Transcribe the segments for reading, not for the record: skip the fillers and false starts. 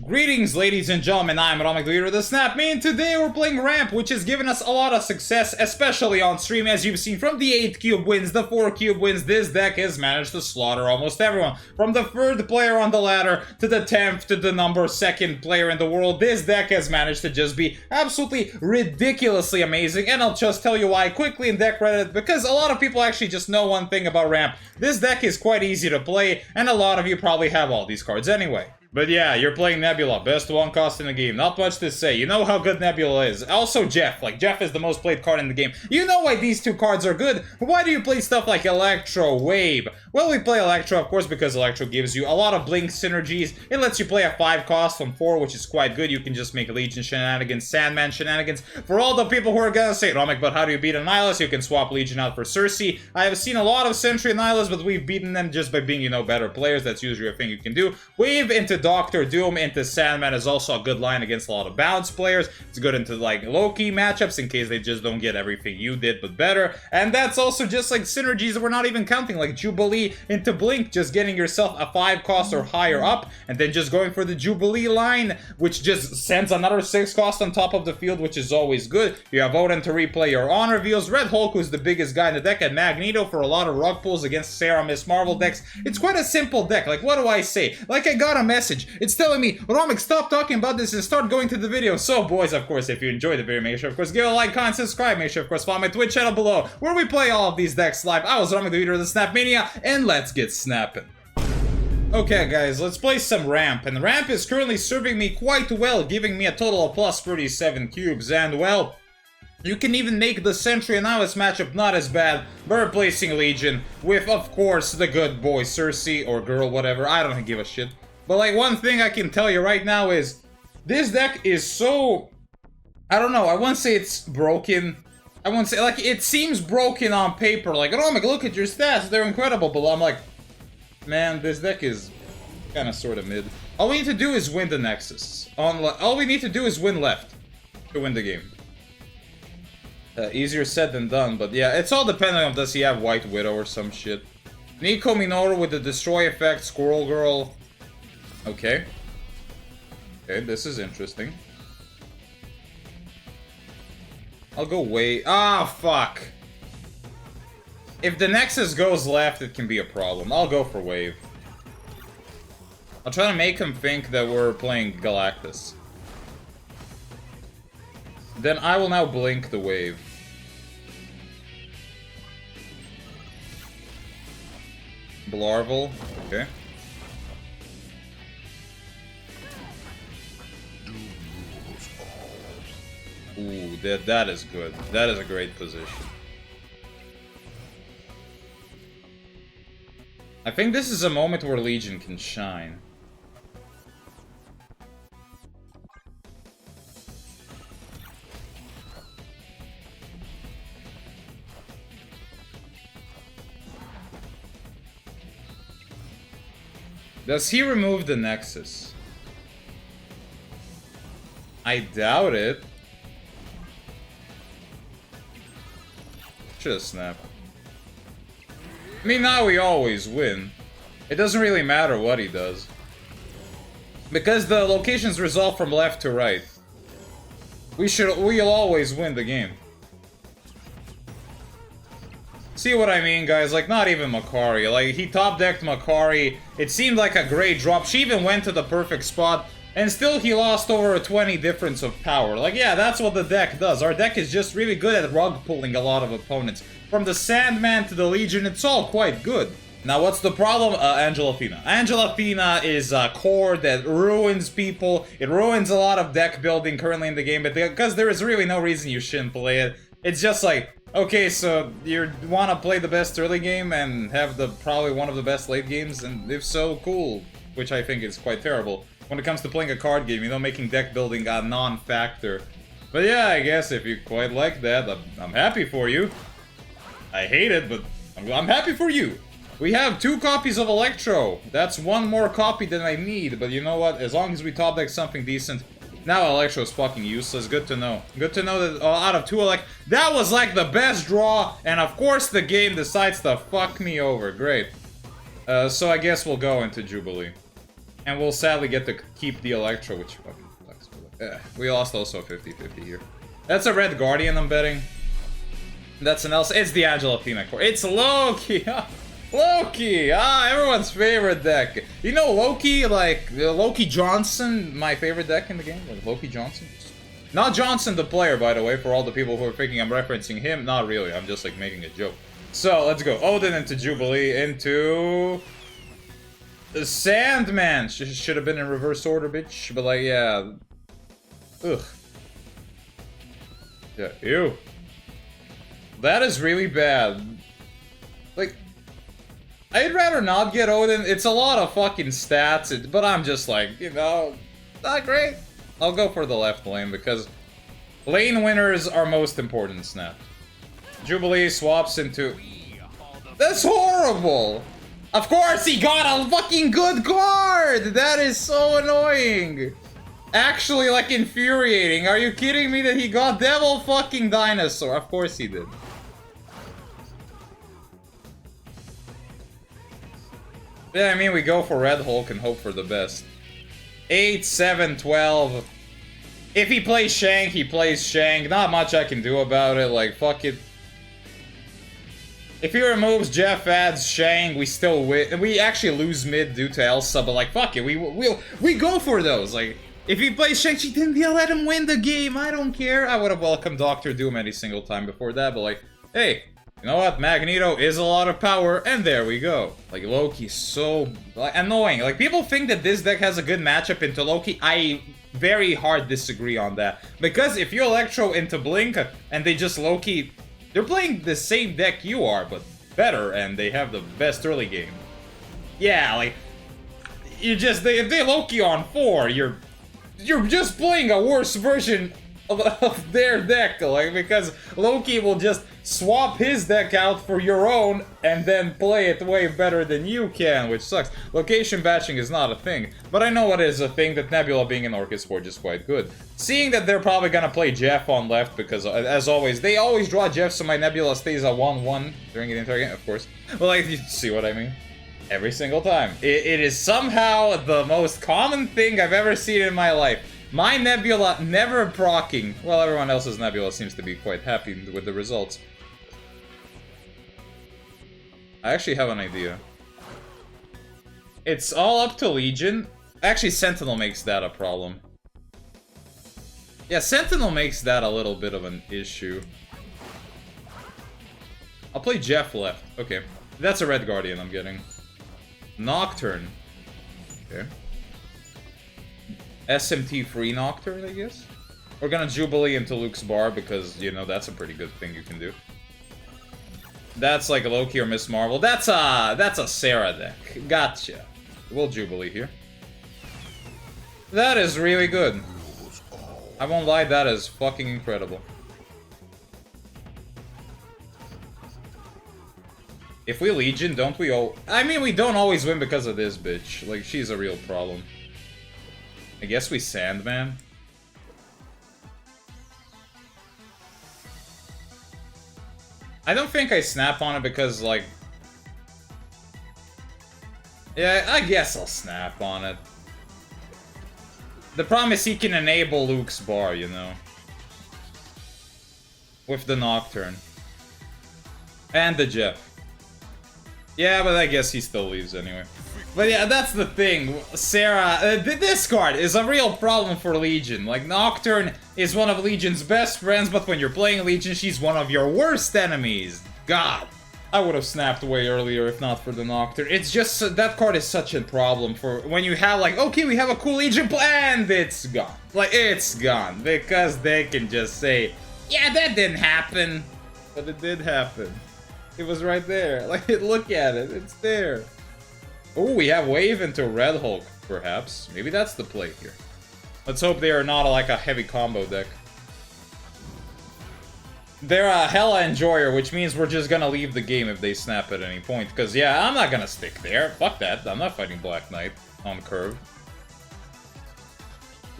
Greetings, ladies and gentlemen, I'm Atomic, the leader of the Snap Me, and today we're playing Ramp, which has given us a lot of success, especially on stream. As you've seen, from the 8 cube wins, the 4 cube wins, this deck has managed to slaughter almost everyone. From the 3rd player on the ladder, to the 10th, to the number 2nd player in the world, this deck has managed to just be absolutely ridiculously amazing, and I'll just tell you why quickly in deck Reddit, because a lot of people actually just know one thing about Ramp. This deck is quite easy to play, and a lot of you probably have all these cards anyway. But yeah, you're playing Nebula, best one cost in the game. Not much to say. You know how good Nebula is. Also Jeff. Jeff is the most played card in the game. You know why these two cards are good. Why do you play stuff like Electro, Wave? Well, we play Electro, of course, because Electro gives you a lot of Blink synergies. It lets you play a 5 cost from 4, which is quite good. You can just make Legion shenanigans, Sandman shenanigans. For all the people who are gonna say, Romic, but how do you beat a Nihilus? You can swap Legion out for Cersei. I have seen a lot of Sentry Nihilus, but we've beaten them just by being, better players. That's usually a thing you can do. Wave into Doctor Doom into Sandman is also a good line against a lot of bounce players. It's good into Loki matchups in case they just don't get everything you did but better. And that's also just synergies that we're not even counting, like Jubilee into Blink, just getting yourself a 5 cost or higher up, and then just going for the Jubilee line, which just sends another 6 cost on top of the field, which is always good. You have Odin to replay your on reveals, Red Hulk, who's the biggest guy in the deck, and Magneto for a lot of rug pulls against Sarah Miss Marvel decks. It's quite a simple deck. What do I say? I got a message. It's telling me, Romic, stop talking about this and start going to the video. So, boys, of course, if you enjoyed the video, make sure, of course, give a like, comment, subscribe. Make sure, of course, follow my Twitch channel below, where we play all of these decks live. I was Romic, the leader of the Snap Mania, and let's get snapping. Okay, guys, let's play some Ramp. And Ramp is currently serving me quite well, giving me a total of plus 37 cubes. And, well, you can even make the Sentry and Nihilus matchup not as bad by replacing Legion with, of course, the good boy Cersei, or girl, whatever. I don't give a shit. But, one thing I can tell you right now is, this deck is so, I don't know, I wouldn't say it's broken. I wouldn't say, it seems broken on paper. Romic, look at your stats, they're incredible. But I'm like, man, this deck is kind of sort of mid. All we need to do is win the Nexus. All we need to do is win left to win the game. Easier said than done, but yeah, it's all depending on does he have White Widow or some shit. Nico Minoru with the Destroy effect, Squirrel Girl. Okay. Okay, this is interesting. I'll go Wave. Ah, fuck. If the Nexus goes left, it can be a problem. I'll go for Wave. I'll try to make him think that we're playing Galactus. Then I will now blink the Wave. Blarvel. Okay. Ooh, that is good. That is a great position. I think this is a moment where Legion can shine. Does he remove the Nexus? I doubt it. Should've snapped. I mean, now we always win. It doesn't really matter what he does. Because the locations resolve from left to right. We'll always win the game. See what I mean, guys? Not even Makari. He top-decked Makari. It seemed like a great drop. She even went to the perfect spot. And still he lost over a 20 difference of power. Yeah, that's what the deck does. Our deck is just really good at rug pulling a lot of opponents. From the Sandman to the Legion, it's all quite good. Now, what's the problem? Angel Athena. Angel Athena is a core that ruins people. It ruins a lot of deck building currently in the game, but because there is really no reason you shouldn't play it. It's just okay, so you want to play the best early game and have probably one of the best late games, and if so, cool. Which I think is quite terrible. When it comes to playing a card game, making deck building a non-factor. But yeah, I guess if you quite like that, I'm happy for you. I hate it, but I'm happy for you. We have 2 copies of Electro. That's 1 more copy than I need, but you know what? As long as we top deck something decent. Now Electro is fucking useless. Good to know. Good to know that out of 2 that was the best draw, and of course the game decides to fuck me over. Great. So I guess we'll go into Jubilee. And we'll sadly get to keep the Electro, which fucking sucks. We lost also 50-50 here. That's a Red Guardian, I'm betting. That's an else. It's the Agile Athena core. It's Loki! Loki! Everyone's favorite deck. You know Loki, like, Loki Johnson, my favorite deck in the game? Like, Loki Johnson? Not Johnson the player, by the way, for all the people who are thinking I'm referencing him. Not really, I'm just, like, making a joke. So, let's go. Odin into Jubilee, into... the Sandman! Should have been in reverse order, bitch. But, like, yeah. Ugh. Yeah, ew. That is really bad. Like... I'd rather not get Odin. It's a lot of fucking stats, but I'm just like, you know, not great. I'll go for the left lane because lane winners are most important, Snap. Jubilee swaps into... That's horrible! Of course he got a fucking good card! That is so annoying! Actually, like, infuriating. Are you kidding me that he got Devil fucking Dinosaur? Of course he did. Yeah, I mean, we go for Red Hulk and hope for the best. 8, 7, 12. If he plays Shank, he plays Shank. Not much I can do about it, like, fuck it. If he removes Jeff, adds Shank, we still win. We actually lose mid due to Elsa, but like, fuck it, we go for those. Like, if he plays Shang-Chi, then we'll let him win the game, I don't care. I would have welcomed Doctor Doom any single time before that, but like, hey, you know what? Magneto is a lot of power, and there we go. Like, Loki's so like, annoying. Like, people think that this deck has a good matchup into Loki. I very hard disagree on that. Because if you Electro into Blink, and they just Loki... They're playing the same deck you are, but better, and they have the best early game. Yeah, like... You just... if they Loki on 4, you're just playing a worse version of their deck, like, because Loki will just swap his deck out for your own and then play it way better than you can, which sucks. Location batching is not a thing, but I know it is a thing that Nebula being an Orchis Forge is quite good. Seeing that they're probably gonna play Jeff on left, because as always, they always draw Jeff so my Nebula stays a 1-1 during the entire game, of course. But like, you see what I mean? Every single time. It is somehow the most common thing I've ever seen in my life. My Nebula never proccing. Well, everyone else's Nebula seems to be quite happy with the results. I actually have an idea. It's all up to Legion. Actually, Sentinel makes that a problem. Yeah, Sentinel makes that a little bit of an issue. I'll play Jeff left. Okay. That's a Red Guardian I'm getting. Nocturne. Okay. SMT free Nocturne, I guess? We're gonna Jubilee into Luke's Bar because, you know, that's a pretty good thing you can do. That's like a Loki or Miss Marvel. That's a Sarah deck. Gotcha. We'll Jubilee here. That is really good. I won't lie, that is fucking incredible. If we Legion, don't we all... I mean, we don't always win because of this bitch. Like, she's a real problem. I guess we Sandman. I don't think I snap on it because, like... Yeah, I guess I'll snap on it. The problem is he can enable Luke's Bar, you know. With the Nocturne. And the Jeff. Yeah, but I guess he still leaves anyway. But yeah, that's the thing. Sarah, this card is a real problem for Legion. Like, Nocturne is one of Legion's best friends, but when you're playing Legion, she's one of your worst enemies. God. I would have snapped way earlier if not for the Nocturne. It's just, that card is such a problem for when you have like, okay, we have a cool Legion plan, it's gone. Like, it's gone. Because they can just say, yeah, that didn't happen. But it did happen. It was right there. Like, look at it. It's there. Oh, we have Wave into Red Hulk, perhaps. Maybe that's the play here. Let's hope they are not like a heavy combo deck. They're a hella enjoyer, which means we're just gonna leave the game if they snap at any point. Because, yeah, I'm not gonna stick there. Fuck that. I'm not fighting Black Knight on curve.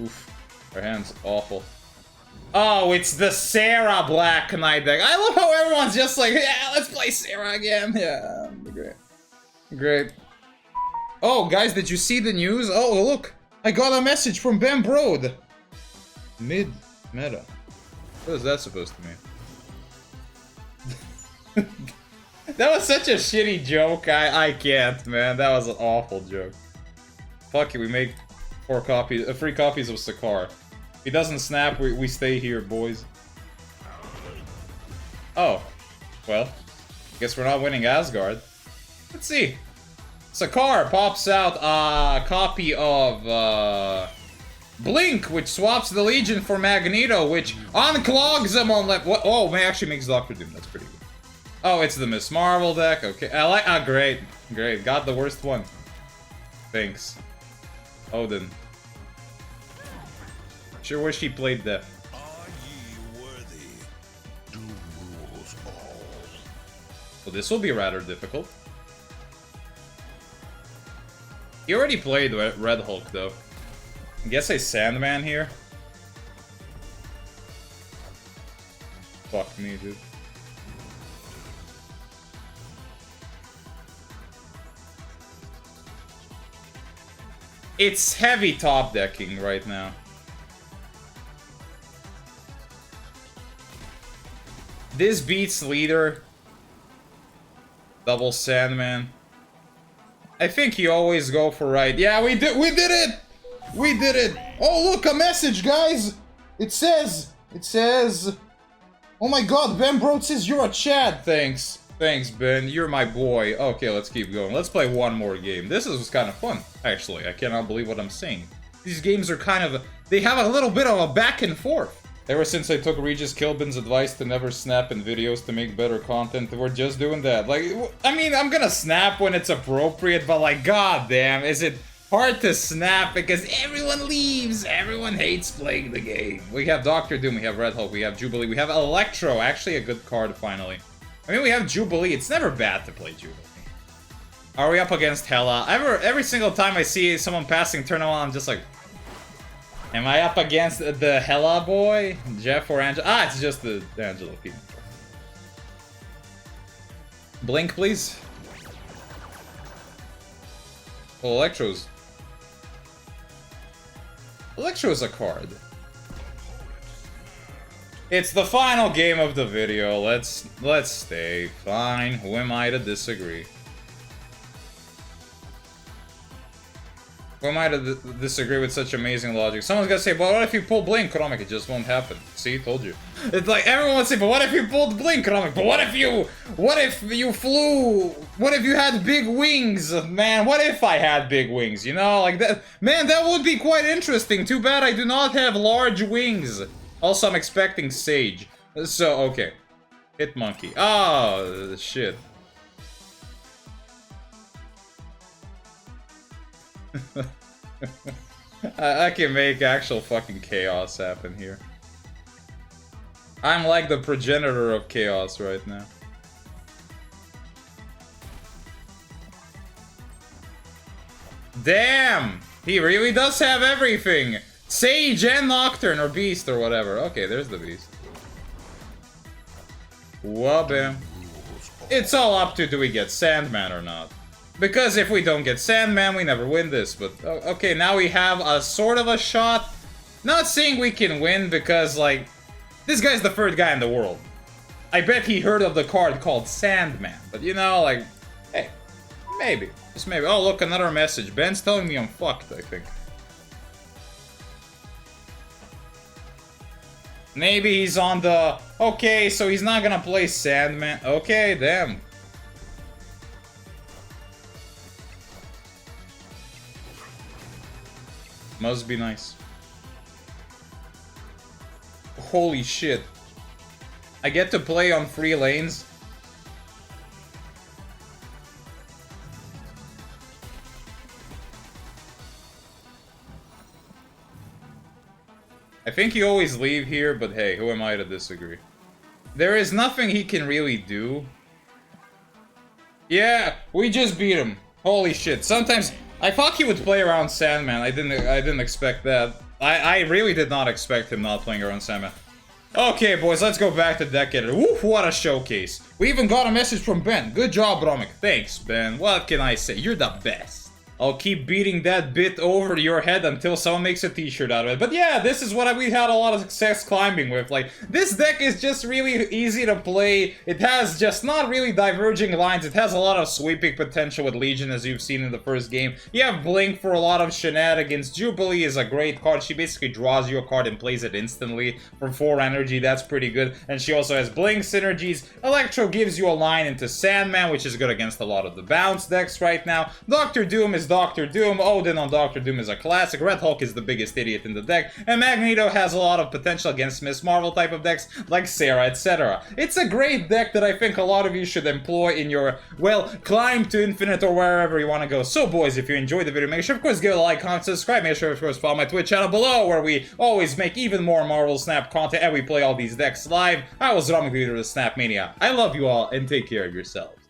Oof. Our hand's awful. Oh, it's the Sarah Black Knight deck. I love how everyone's just like, yeah, let's play Sarah again. Yeah, great. Great. Oh, guys, did you see the news? Oh, look. I got a message from Ben Brode. Mid-meta. What is that supposed to mean? That was such a shitty joke. I can't, man. That was an awful joke. Fuck it, we make 3 copies of Sakar. If he doesn't snap, we stay here, boys. Oh. Well. Guess we're not winning Asgard. Let's see. Sakar pops out a copy of Blink, which swaps the Legion for Magneto, which unclogs them on left. What? Oh, man, actually makes Doctor Doom. That's pretty good. Oh, it's the Miss Marvel deck. Okay, I like. Great, great. Got the worst one. Thanks, Odin. Sure wish he played that. Well, this will be rather difficult. He already played Red Hulk, though. I guess a Sandman here. Fuck me, dude. It's heavy top decking right now. This beats Leader. Double Sandman. I think you always go for right. Yeah, we did it! We did it! Oh, look, a message, guys! It says, oh my god, Ben Brode says you're a Chad. Thanks. Thanks, Ben. You're my boy. Okay, let's keep going. Let's play one more game. This was kind of fun, actually. I cannot believe what I'm saying. These games are kind of... They have a little bit of a back and forth. Ever since I took Regis Kilbin's advice to never snap in videos to make better content, we're just doing that. Like, I mean, I'm gonna snap when it's appropriate, but like, goddamn, is it hard to snap because everyone leaves, everyone hates playing the game. We have Doctor Doom, we have Red Hulk, we have Jubilee, we have Electro, actually a good card finally. I mean, we have Jubilee, it's never bad to play Jubilee. Are we up against Hela? Every single time I see someone passing turn on, I'm just like... Am I up against the Hela boy? Jeff or Angela? Ah, it's just the Angela people. Blink, please. Well, Electro's a card. It's the final game of the video. Let's stay. Fine. Who am I to disagree? Who am I to disagree with such amazing logic? Someone's gonna say, but what if you pull Blink, Chromic? It just won't happen. See, told you. It's like, everyone would say, but what if you pulled Blink, Chromic? But what if you flew? What if you had big wings? Man, what if I had big wings, you know? Like that, man, that would be quite interesting. Too bad I do not have large wings. Also, I'm expecting Sage. So, okay. Hit Monkey. Oh, shit. I can make actual fucking chaos happen here. I'm like the progenitor of chaos right now. Damn! He really does have everything! Sage and Nocturne or Beast or whatever. Okay, there's the Beast. Wabam. It's all up to do we get Sandman or not. Because if we don't get Sandman, we never win this, but okay, now we have a sort of a shot. Not saying we can win because, like, this guy's the third guy in the world. I bet he heard of the card called Sandman, but you know, like, hey, maybe, just maybe. Oh, look, another message. Ben's telling me I'm fucked, I think. Maybe he's on the, okay, so he's not gonna play Sandman. Okay, damn. Must be nice. Holy shit. I get to play on 3 lanes. I think you always leave here, but hey, who am I to disagree? There is nothing he can really do. Yeah, we just beat him. Holy shit. Sometimes... I thought he would play around Sandman. I didn't expect that. I really did not expect him not playing around Sandman. Okay, boys, let's go back to Deck Editor. Woof, what a showcase. We even got a message from Ben. Good job, Romic. Thanks, Ben. What can I say? You're the best. I'll keep beating that bit over your head until someone makes a t-shirt out of it. But yeah, this is what we had a lot of success climbing with. Like, this deck is just really easy to play. It has just not really diverging lines. It has a lot of sweeping potential with Legion, as you've seen in the first game. You have Blink for a lot of shenanigans. Jubilee is a great card. She basically draws you a card and plays it instantly for 4 energy. That's pretty good. And she also has Blink synergies. Electro gives you a line into Sandman, which is good against a lot of the bounce decks right now. Dr. Doom is Dr. Doom. Odin on Dr. Doom is a classic. Red Hulk is the biggest idiot in the deck. And Magneto has a lot of potential against Miss Marvel type of decks like Sarah, etc. It's a great deck that I think a lot of you should employ in your, well, climb to infinite or wherever you want to go. So boys, if you enjoyed the video, make sure of course give it a like, comment, subscribe. Make sure of course follow my Twitch channel below, where we always make even more Marvel Snap content and we play all these decks live. I was Ramik, the leader of the Snap Mania. I love you all and take care of yourselves.